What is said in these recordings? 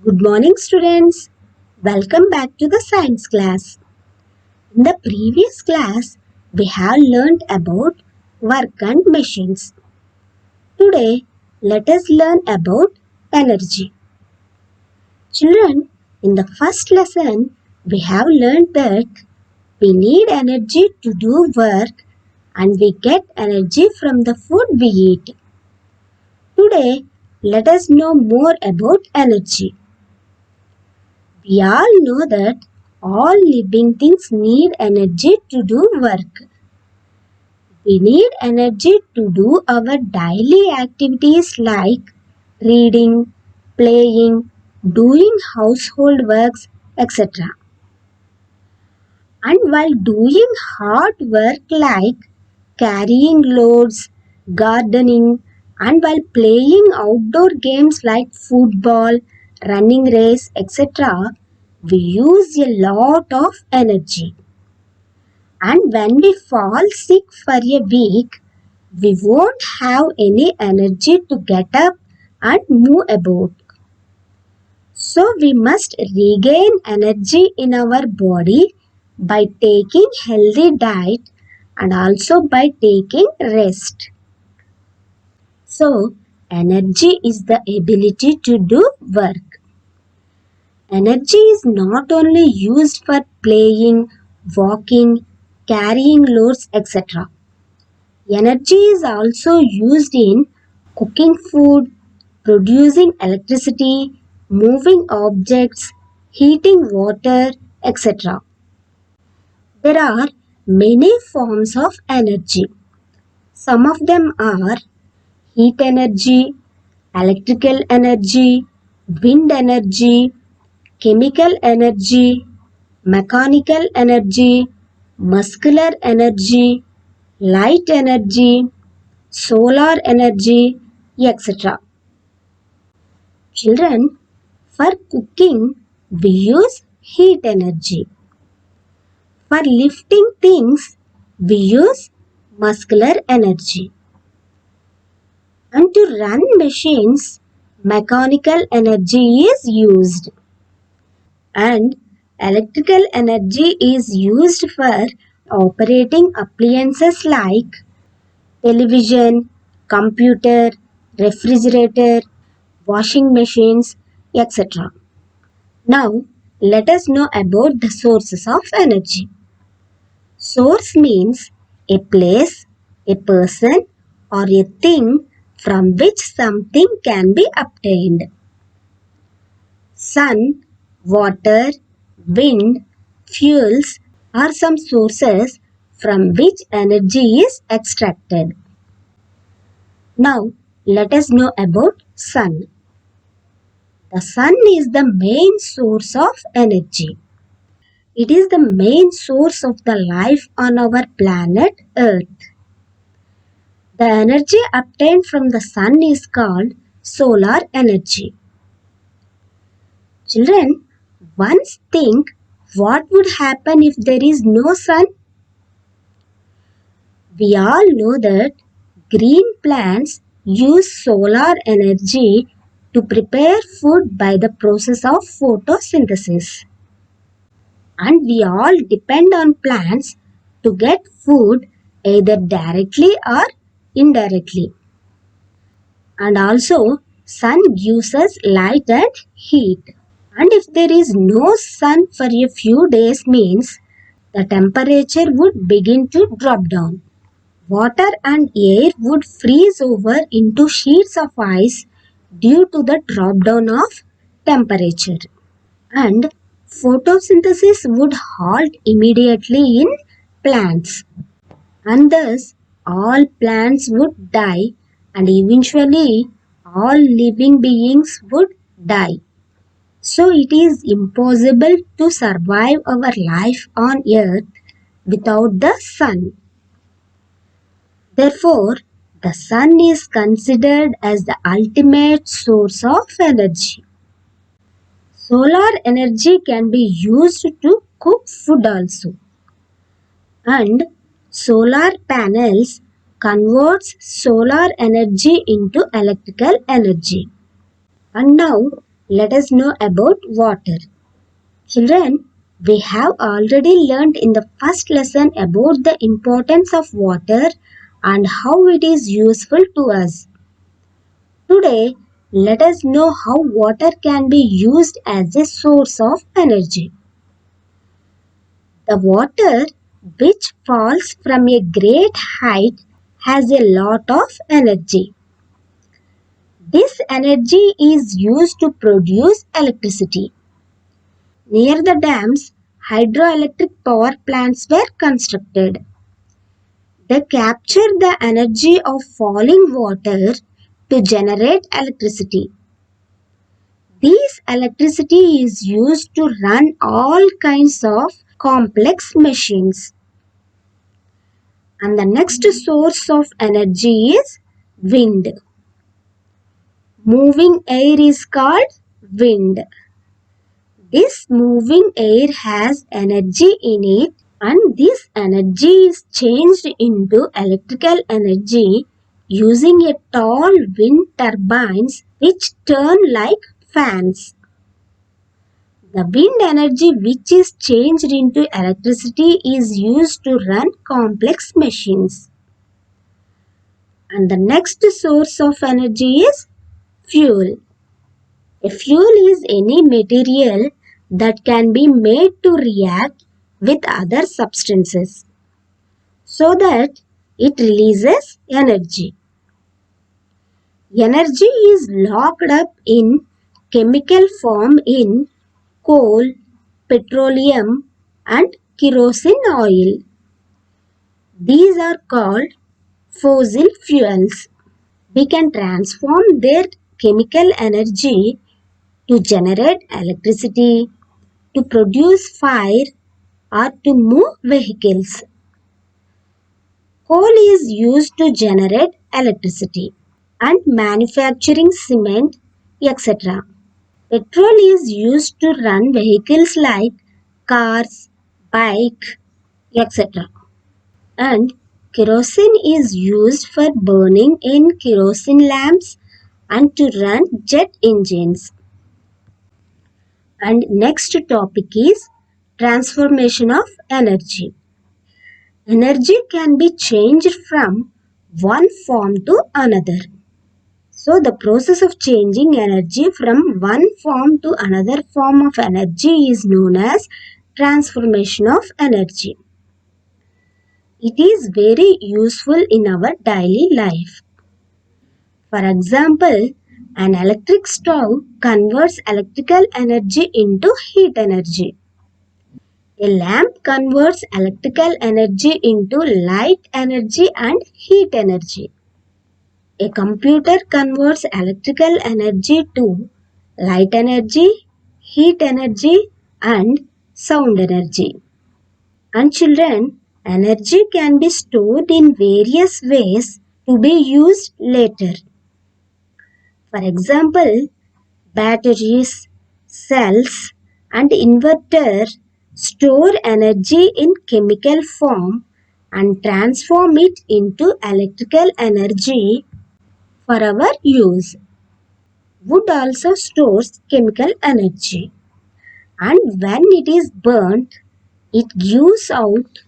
Good morning, students. Welcome back to the science class. In the previous class, we have learned about work and machines. Today, let us learn about energy. Children, in the first lesson, we have learned that we need energy to do work and we get energy from the food we eat. Today, let us know more about energy. We all know that all living things need energy to do work. We need energy to do our daily activities like reading, playing, doing household works, etc. And while doing hard work like carrying loads, gardening, and while playing outdoor games like football, running race, etc., we use a lot of energy. And when we fall sick for a week, we won't have any energy to get up and move about. So we must regain energy in our body by taking healthy diet and also by taking rest. So energy is the ability to do work. Energy is not only used for playing, walking, carrying loads, etc. Energy is also used in cooking food, producing electricity, moving objects, heating water, etc. There are many forms of energy. Some of them are heat energy, electrical energy, wind energy, chemical energy, mechanical energy, muscular energy, light energy, solar energy, etc. Children, for cooking, we use heat energy. For lifting things, we use muscular energy. And to run machines, mechanical energy is used. And electrical energy is used for operating appliances like television, computer, refrigerator, washing machines, etc. Now, let us know about the sources of energy. Source means a place, a person, or a thing from which something can be obtained. Sun, water, wind, fuels are some sources from which energy is extracted. Now, let us know about sun. The sun is the main source of energy. It is the main source of the life on our planet Earth. The energy obtained from the sun is called solar energy. Children, once think what would happen if there is no sun? We all know that green plants use solar energy to prepare food by the process of photosynthesis. And we all depend on plants to get food either directly or indirectly. And also, sun gives us light and heat. And if there is no sun for a few days means the temperature would begin to drop down. Water and air would freeze over into sheets of ice due to the drop down of temperature. And photosynthesis would halt immediately in plants. And thus all plants would die and eventually all living beings would die. So it is impossible to survive our life on earth without the sun. Therefore, the sun is considered as the ultimate source of energy. Solar energy can be used to cook food also. And solar panels converts solar energy into electrical energy. And now let us know about water. Children, we have already learned in the first lesson about the importance of water and how it is useful to us. Today, let us know how water can be used as a source of energy. The water which falls from a great height has a lot of energy. This energy is used to produce electricity. Near the dams, hydroelectric power plants were constructed. They capture the energy of falling water to generate electricity. This electricity is used to run all kinds of complex machines. And the next source of energy is wind. Moving air is called wind. This moving air has energy in it, and this energy is changed into electrical energy using a tall wind turbines which turn like fans. The wind energy which is changed into electricity is used to run complex machines. And the next source of energy is fuel. A fuel is any material that can be made to react with other substances so that it releases energy. Energy is locked up in chemical form in coal, petroleum, and kerosene oil. These are called fossil fuels. We can transform their chemical energy to generate electricity, to produce fire, or to move vehicles. Coal is used to generate electricity and manufacturing cement, etc. Petrol is used to run vehicles like cars, bike, etc. And kerosene is used for burning in kerosene lamps and to run jet engines. And next topic is transformation of energy. Energy can be changed from one form to another. So the process of changing energy from one form to another form of energy is known as transformation of energy. It is very useful in our daily life. For example, an electric stove converts electrical energy into heat energy. A lamp converts electrical energy into light energy and heat energy. A computer converts electrical energy to light energy, heat energy, and sound energy. And children, energy can be stored in various ways to be used later. For example, batteries, cells, and inverter store energy in chemical form and transform it into electrical energy for our use. Wood also stores chemical energy, and when it is burnt, it gives out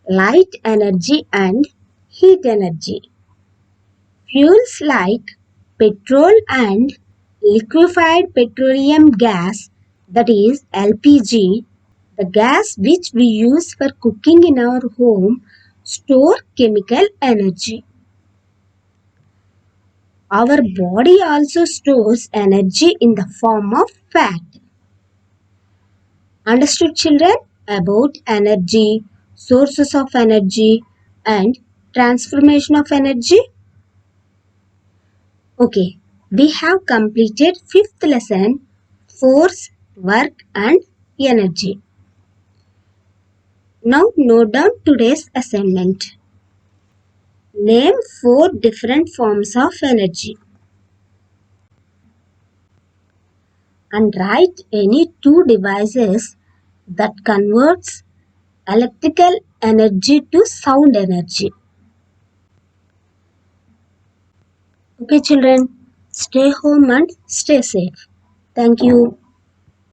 light energy and heat energy. Fuels like petrol and liquefied petroleum gas, that is LPG, the gas which we use for cooking in our home, store chemical energy. Our body also stores energy in the form of fat. Understood, children, about energy, sources of energy, and transformation of energy? Okay, we have completed fifth lesson, force, work, and energy. Now note down today's assignment. Name 4 different forms of energy and write any 2 devices that converts electrical energy to sound energy. Okay children, stay home and stay safe. Thank you.